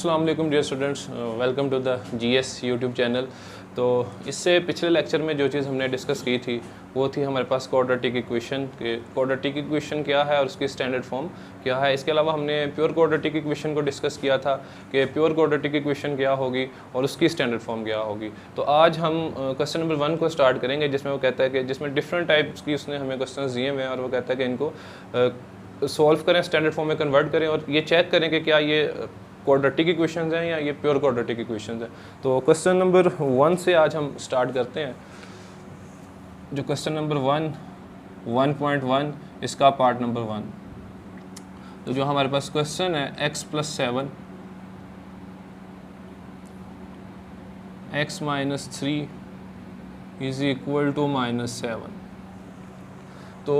अस्सलाम वालेकुम dear students, welcome to the GS YouTube channel. तो इससे पिछले लेक्चर में जो चीज़ हमने डिस्कस की थी वो थी हमारे पास क्वाड्रेटिक इक्वेशन के क्वाड्रेटिक इक्वेशन क्या है और उसकी स्टैंडर्ड फॉर्म क्या है। इसके अलावा हमने प्योर क्वाड्रेटिक इक्वेशन को डिस्कस किया था कि प्योर क्वाड्रेटिक इक्वेशन क्या होगी और उसकी स्टैंडर्ड फॉर्म क्या होगी। तो आज हम क्वेश्चन नंबर 1 को स्टार्ट करेंगे, जिसमें वो कहता है कि जिसमें डिफरेंट टाइप्स की उसने हमें क्वेश्चन दिए हुए हैं और वो कहता है कि इनको सॉल्व करें, स्टैंडर्ड फॉर्म में कन्वर्ट करें और ये चेक करें कि क्या ये क्वाड्रेटिक इक्वेशंस हैं या ये प्योर क्वाड्रेटिक इक्वेशंस हैं। तो क्वेश्चन नंबर 1 से आज हम स्टार्ट करते हैं। जो क्वेश्चन नंबर 1 इसका पार्ट नंबर 1। तो जो हमारे पास क्वेश्चन है x + 7 x - 3 = -7। तो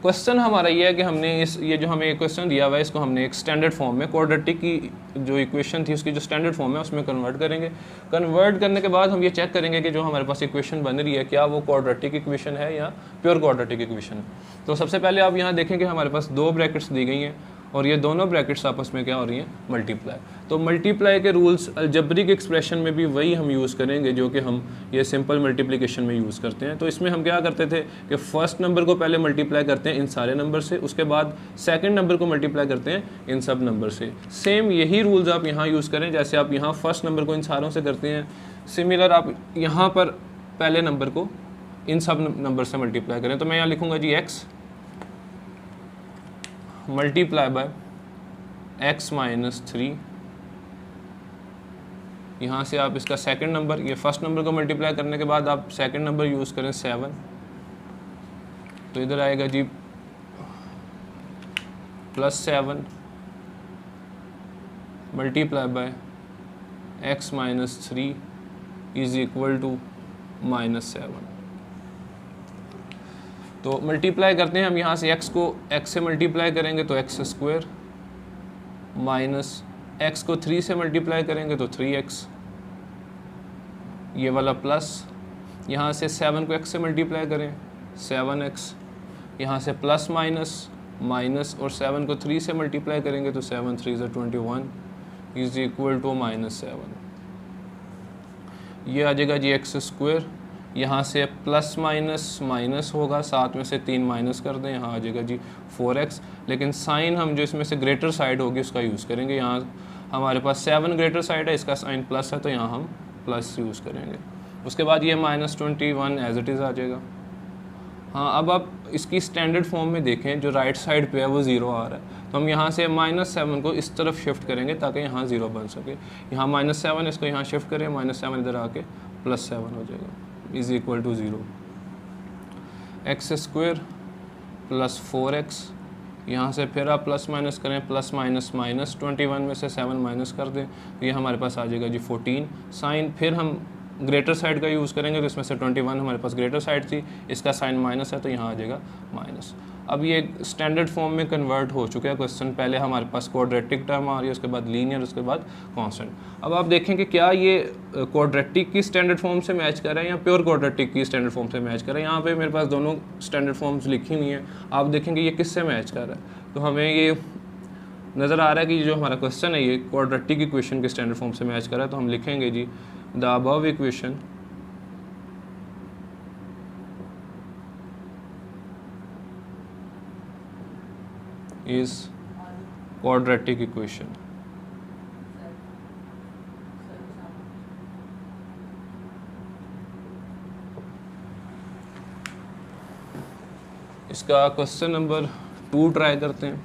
क्वेश्चन हमारा ये है कि हमने ये जो हमें क्वेश्चन दिया हुआ है इसको हमने एक स्टैंडर्ड फॉर्म में क्वाड्रेटिक की जो इक्वेशन थी उसकी जो स्टैंडर्ड फॉर्म है उसमें कन्वर्ट करेंगे। कन्वर्ट करने के बाद हम ये चेक करेंगे कि जो हमारे पास इक्वेशन बन रही है क्या वो क्वाड्रेटिक इक्वेशन है या प्योर क्वाड्रेटिक इक्वेशन है। तो सबसे पहले आप यहाँ देखें कि हमारे पास 2 ब्रैकेट्स दी गई हैं और ये दोनों ब्रैकेट्स आपस में क्या हो रही हैं, मल्टीप्लाई। तो मल्टीप्लाई के रूल्स अलजेब्रिक एक्सप्रेशन में भी वही हम यूज़ करेंगे जो कि हम ये सिंपल मल्टीप्लिकेशन में यूज़ करते हैं। तो इसमें हम क्या करते थे कि फर्स्ट नंबर को पहले मल्टीप्लाई करते हैं इन सारे नंबर से, उसके बाद सेकंड नंबर को मल्टीप्लाई करते हैं इन सब नंबर से। सेम यही रूल्स आप यहाँ यूज़ करें, जैसे आप यहाँ फर्स्ट नंबर को इन सारों से करते हैं, सिमिलर आप यहाँ पर पहले नंबर को इन सब नंबर से मल्टीप्लाई करें। तो मैं यहाँ लिखूँगा जी x मल्टीप्लाई बाय x - 3। यहाँ से आप इसका सेकंड नंबर, ये फर्स्ट नंबर को मल्टीप्लाई करने के बाद आप सेकंड नंबर यूज़ करें 7, तो इधर आएगा जी +7 मल्टीप्लाई बाय x - 3 = -7। तो मल्टीप्लाई करते हैं हम यहाँ से x को x से मल्टीप्लाई करेंगे तो x² माइनस x को 3 से मल्टीप्लाई करेंगे तो 3x, ये वाला प्लस, यहाँ से 7 को x से मल्टीप्लाई करें 7x, यहाँ से प्लस माइनस माइनस और 7 को 3 से मल्टीप्लाई करेंगे तो 7 3 = 21 = -7। ये आ जाएगा जी x², यहाँ से प्लस माइनस माइनस होगा, 7 में से 3 माइनस कर दें, यहाँ आ जाएगा जी 4x। लेकिन साइन हम जो इसमें से ग्रेटर साइड होगी उसका यूज़ करेंगे। यहाँ हमारे पास 7 ग्रेटर साइड है, इसका साइन प्लस है तो यहाँ हम प्लस यूज़ करेंगे। उसके बाद ये -21 एज इट इज़ आ जाएगा। हाँ, अब आप इसकी स्टैंडर्ड फॉर्म में देखें, जो राइट साइड पे है वो 0 आ रहा है, तो हम यहाँ से -7 को इस तरफ शिफ्ट करेंगे ताकि यहाँ 0 बन सके। यहाँ -7 इसको यहाँ शिफ्ट करें, -7 इधर आके +7 हो जाएगा = 0। x² + 4x, यहाँ से फिर आप प्लस माइनस करें, प्लस माइनस माइनस 21 में से 7 माइनस कर दें तो ये हमारे पास आ जाएगा जी 14। साइन फिर हम ग्रेटर साइड का यूज़ करेंगे तो इसमें से 21 हमारे पास ग्रेटर साइड थी, इसका साइन माइनस है तो यहाँ आ जाएगा माइनस। अब ये स्टैंडर्ड फॉर्म में कन्वर्ट हो चुका है क्वेश्चन। पहले हमारे पास क्वाड्रेटिक टर्म आ रही है, उसके बाद लीनियर, उसके बाद कांस्टेंट। अब आप देखें कि क्या ये क्वाड्रेटिक की स्टैंडर्ड फॉर्म से मैच कर रहा है या प्योर क्वाड्रेटिक की स्टैंडर्ड फॉर्म से मैच कर रहा है। यहाँ पे मेरे पास दोनों स्टैंडर्ड फॉर्म्स लिखी हुई हैं, आप देखेंगे ये किससे मैच कर रहा है। तो हमें ये नज़र आ रहा है कि जो हमारा क्वेश्चन है ये क्वाड्रेटिक इक्वेशन के स्टैंडर्ड फॉर्म से मैच कर रहा है। तो हम लिखेंगे जी the above equation is quadratic equation। इसका क्वेश्चन नंबर 2 ट्राई करते हैं।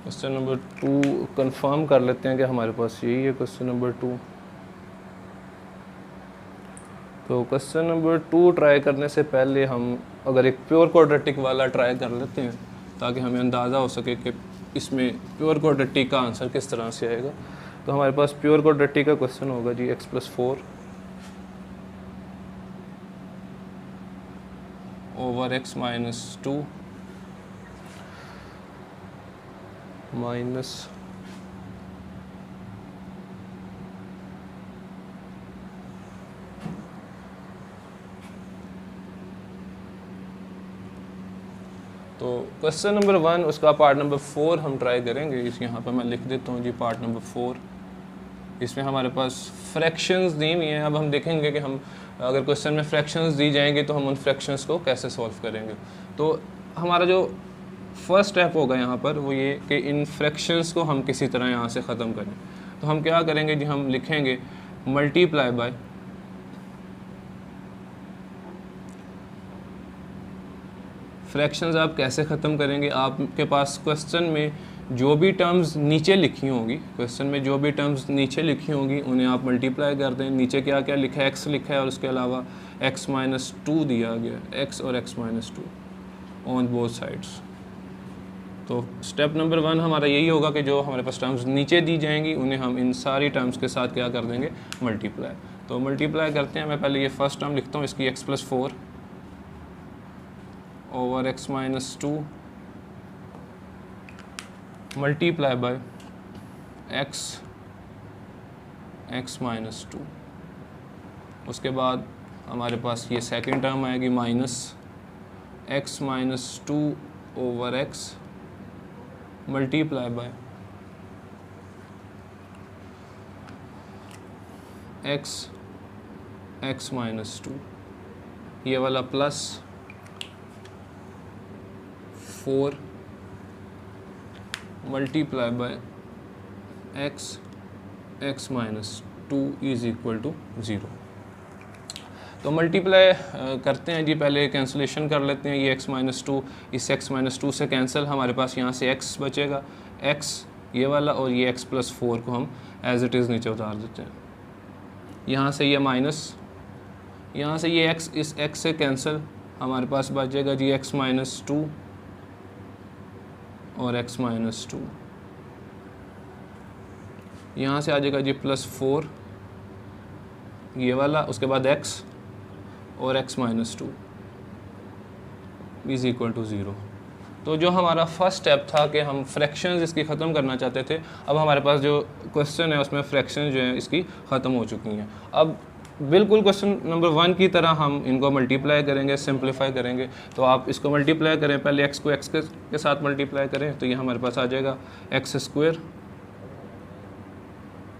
क्वेश्चन नंबर 2 कंफर्म कर लेते हैं कि हमारे पास यही है क्वेश्चन नंबर 2। तो क्वेश्चन नंबर 2 ट्राई करने से पहले हम अगर एक प्योर क्वाड्रेटिक वाला ट्राई कर लेते हैं ताकि हमें अंदाज़ा हो सके कि इसमें प्योर क्वाड्रेटिक का आंसर किस तरह से आएगा। तो हमारे पास प्योर क्वाड्रेटिक का क्वेश्चन होगा जी x + 4 over x minus 2 minus तो क्वेश्चन नंबर 1 उसका पार्ट नंबर 4 हम ट्राई करेंगे। इस यहाँ पर मैं लिख देता हूँ जी पार्ट नंबर 4। इसमें हमारे पास फ्रैक्शंस दी हुई हैं। अब हम देखेंगे कि हम अगर क्वेश्चन में फ्रैक्शंस दी जाएंगे तो हम उन फ्रैक्शंस को कैसे सॉल्व करेंगे। तो हमारा जो फर्स्ट स्टेप होगा यहाँ पर वो ये कि इन फ्रैक्शंस को हम किसी तरह यहाँ से ख़त्म करें। तो हम क्या करेंगे जी, हम लिखेंगे मल्टीप्लाई बाय फ्रैक्शंस। आप कैसे ख़त्म करेंगे, आपके पास क्वेश्चन में जो भी टर्म्स नीचे लिखी होंगी, क्वेश्चन में जो भी टर्म्स नीचे लिखी होंगी उन्हें आप मल्टीप्लाई कर दें। नीचे क्या क्या लिखा है, एक्स लिखा है और उसके अलावा एक्स माइनस 2 दिया गया, एक्स और x minus 2 on both sides. तो स्टेप नंबर 1 हमारा यही होगा कि जो हमारे पास टर्म्स नीचे दी जाएंगी उन्हें हम इन सारी टर्म्स के साथ क्या कर देंगे, मल्टीप्लाई। तो मल्टीप्लाई करते हैं। मैं पहले ये फर्स्ट टर्म लिखता हूँ, इसकी x + 4 over x minus 2 multiply by x minus 2। उसके बाद हमारे पास ये सेकंड टर्म आएगी minus x minus 2 over x multiply by x minus 2, ये वाला plus 4 multiply by x minus 2 is equal to 0। तो मल्टीप्लाई करते हैं जी, पहले कैंसिलेशन कर लेते हैं। ये x माइनस 2 इस x माइनस 2 से कैंसिल, हमारे पास यहाँ से x बचेगा, x ये वाला, और ये x + 4 को हम एज इट इज़ नीचे उतार देते हैं। यहाँ से ये माइनस, यहाँ से ये x इस x से कैंसिल, हमारे पास बचेगा जी x माइनस 2 और x माइनस 2। यहाँ से आ जाएगा जी +4 ये वाला, उसके बाद x और x minus 2 is equal to 0। तो जो हमारा फर्स्ट स्टेप था कि हम फ्रैक्शंस इसकी ख़त्म करना चाहते थे, अब हमारे पास जो क्वेश्चन है उसमें फ्रैक्शन जो है इसकी ख़त्म हो चुकी हैं। अब बिल्कुल क्वेश्चन नंबर 1 की तरह हम इनको मल्टीप्लाई करेंगे, सिंप्लीफाई करेंगे। तो आप इसको मल्टीप्लाई करें, पहले x को x के साथ मल्टीप्लाई करें, तो ये हमारे पास आ जाएगा x²।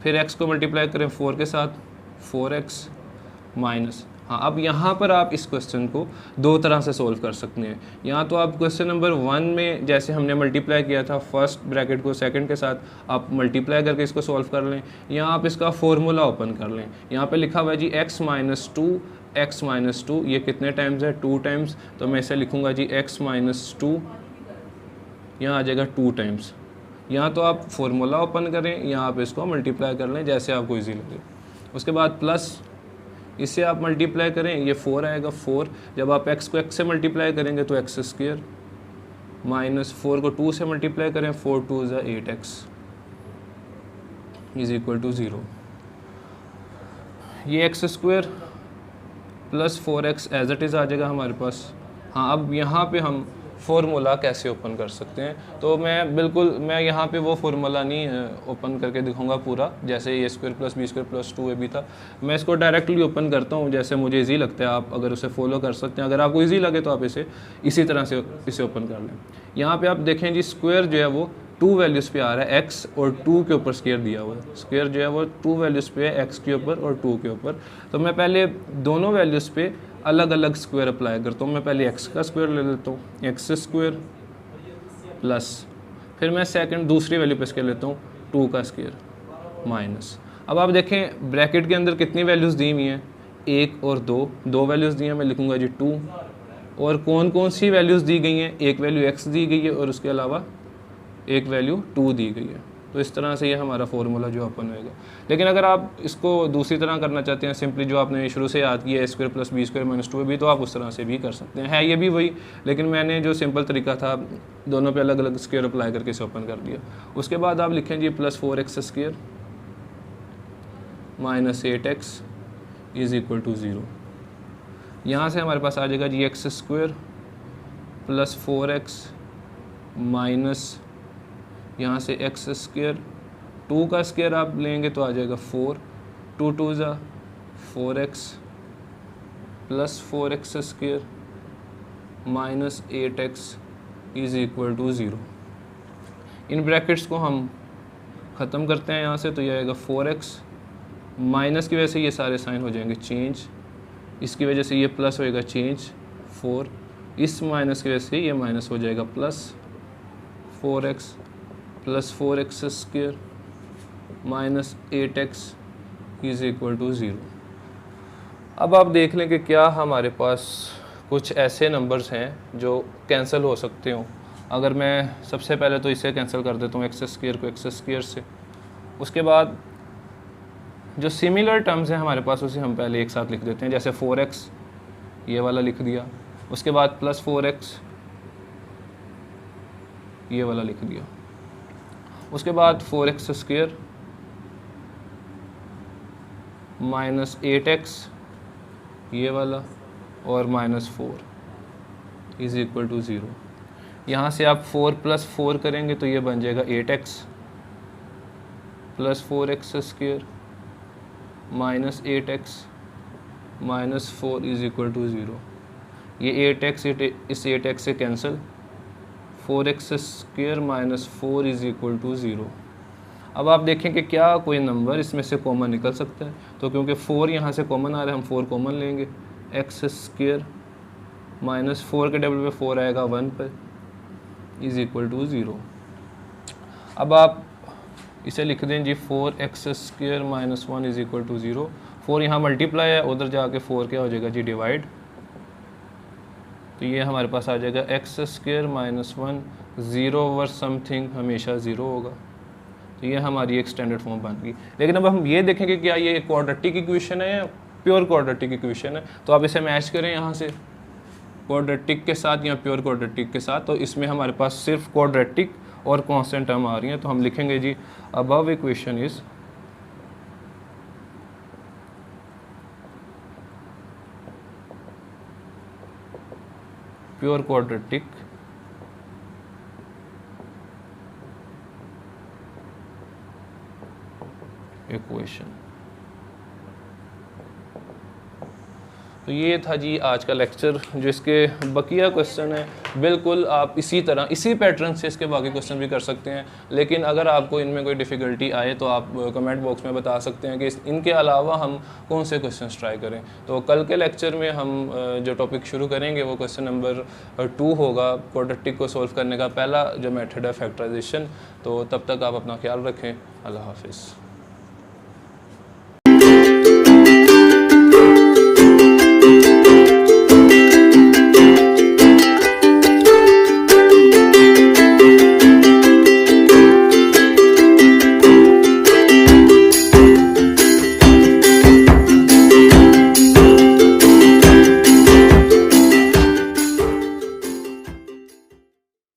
फिर x को मल्टीप्लाई करें 4 के साथ, 4x माइनस। हाँ, अब यहाँ पर आप इस क्वेश्चन को दो तरह से सोल्व कर सकते हैं। यहाँ तो आप क्वेश्चन नंबर 1 में जैसे हमने मल्टीप्लाई किया था फर्स्ट ब्रैकेट को सेकंड के साथ, आप मल्टीप्लाई करके इसको सोल्व कर लें। यहाँ आप इसका फॉर्मूला ओपन कर लें। यहाँ पे लिखा हुआ है जी x माइनस 2, ये कितने टाइम्स है, 2 टाइम्स। तो मैं इसे लिखूँगा जी x माइनस 2, यहाँ आ जाएगा 2 टाइम्स। यहाँ तो आप फॉर्मूला ओपन करें, यहाँ आप इसको मल्टीप्लाई कर लें जैसे आपको ईजी लगे। उसके बाद प्लस इससे आप मल्टीप्लाई करें, ये 4 आएगा 4। जब आप x को x से मल्टीप्लाई करेंगे तो x² माइनस 4 को 2 से मल्टीप्लाई करें, 4 2 = 8x इज़ इक्वल टू 0। ये x² plus 4x as it is आ जाएगा हमारे पास। हाँ, अब यहाँ पे हम फार्मूला कैसे ओपन कर सकते हैं, तो मैं यहाँ पे वो फार्मूला नहीं ओपन करके दिखाऊंगा पूरा, जैसे a² + b² + 2ab था। मैं इसको डायरेक्टली ओपन करता हूँ जैसे मुझे इजी लगता है। आप अगर उसे फॉलो कर सकते हैं, अगर आपको इजी लगे तो आप इसी तरह से इसे ओपन कर लें। यहाँ पे आप देखें जी, स्क्वायर जो है वो 2 वैल्यूज़ पे आ रहा है, x और 2 के ऊपर स्क्वायर दिया हुआ है। स्क्वायर जो है वो 2 वैल्यूज़ पे है, x के ऊपर और 2 के ऊपर। तो मैं पहले दोनों वैल्यूज़ पे अलग अलग स्क्वायर अप्लाई करता हूँ। मैं पहले x का स्क्वायर ले लेता हूँ, x² प्लस, फिर मैं सेकंड दूसरी वैल्यू पे स्क्वायर लेता हूँ 2 का स्क्वायर माइनस। अब आप देखें ब्रैकेट के अंदर कितनी वैल्यूज़ दी हुई हैं, 1 और 2 वैल्यूज़ दी हैं। मैं लिखूँगा जी 2, और कौन कौन सी वैल्यूज़ दी गई हैं, एक वैल्यू x दी गई है और उसके अलावा एक वैल्यू 2 दी गई है। तो इस तरह से ये हमारा फार्मूला जो ओपन होएगा। लेकिन अगर आप इसको दूसरी तरह करना चाहते हैं, सिंपली जो आपने शुरू से याद किया a² + b² - 2ab, तो आप उस तरह से भी कर सकते हैं। है ये भी वही, लेकिन मैंने जो सिंपल तरीका था दोनों पे अलग अलग स्क्वायर अप्लाई करके इसे ओपन कर दिया। उसके बाद आप लिखें जी +4x² minus 8x is equal to 0। यहाँ से हमारे पास आ जाएगा जी x² प्लस 4x माइनस यहाँ से एक्स स्क्र, 2 का स्क्र आप लेंगे तो आ जाएगा 4, 2 2 ज़ा 4x plus 4x square minus 8x is equal to 0। इन ब्रैकेट्स को हम ख़त्म करते हैं यहाँ से, तो ये आएगा 4x, माइनस की वजह से ये सारे साइन हो जाएंगे चेंज, इसकी वजह से ये प्लस होएगा चेंज 4, इस माइनस की वजह से ये माइनस हो जाएगा plus 4x plus 4x square minus 8x is equal to 0। अब आप देख लें कि क्या हमारे पास कुछ ऐसे नंबर्स हैं जो कैंसिल हो सकते हों। अगर मैं सबसे पहले तो इसे कैंसिल कर देता हूँ, एक्स स्क्वायर को एक्स स्क्वायर से, उसके बाद जो सिमिलर टर्म्स हैं हमारे पास उसे हम पहले एक साथ लिख देते हैं, जैसे 4x ये वाला लिख दिया, उसके बाद प्लस 4x ये वाला लिख दिया, उसके बाद 4x स्क्वायर माइनस 8x ये वाला और माइनस 4 इज़ इक्वल टू 0। यहाँ से आप 4 प्लस 4 करेंगे तो ये बन जाएगा 8x plus 4x square minus 8x minus 4 is equal to 0। ये 8x इस 8x से cancel, 4x square minus 4 is equal to 0। अब आप देखें कि क्या कोई नंबर इसमें से कॉमन निकल सकता है, तो क्योंकि 4 यहाँ से कॉमन आ रहा है हम 4 कॉमन लेंगे, एक्स स्क्वायर माइनस 4 के डबल पे 4 आएगा 1 पर इज़ इक्वल टू 0। अब आप इसे लिख दें जी 4x square minus 1 is equal to 0। 4 यहाँ मल्टीप्लाई है, उधर जाके 4 क्या हो जाएगा जी डिवाइड, तो ये हमारे पास आ जाएगा x square minus 1, 0 over something हमेशा 0 होगा, तो ये हमारी एक स्टैंडर्ड फॉर्म बन गई। लेकिन अब हम ये देखें कि क्या ये क्वाड्रेटिक इक्वेशन है या प्योर क्वाड्रेटिक इक्वेशन है, तो आप इसे मैच करें यहाँ से क्वाड्रेटिक के साथ या प्योर क्वाड्रेटिक के साथ, तो इसमें हमारे पास सिर्फ क्वाड्रेटिक और कांस्टेंट टर्म आ रही हैं, तो हम लिखेंगे जी above equation is pure quadratic equation. तो ये था जी आज का लेक्चर, जो इसके बकिया क्वेश्चन है बिल्कुल आप इसी तरह इसी पैटर्न से इसके बाकी क्वेश्चन भी कर सकते हैं, लेकिन अगर आपको इनमें कोई डिफ़िकल्टी आए तो आप कमेंट बॉक्स में बता सकते हैं कि इनके अलावा हम कौन से क्वेश्चंस ट्राई करें। तो कल के लेक्चर में हम जो टॉपिक शुरू करेंगे वो क्वेश्चन नंबर 2 होगा, क्वाड्रेटिक को सॉल्व करने का पहला जो मेथड है फैक्टराइजेशन। तो तब तक आप अपना ख्याल रखें, अल्लाह हाफिज़।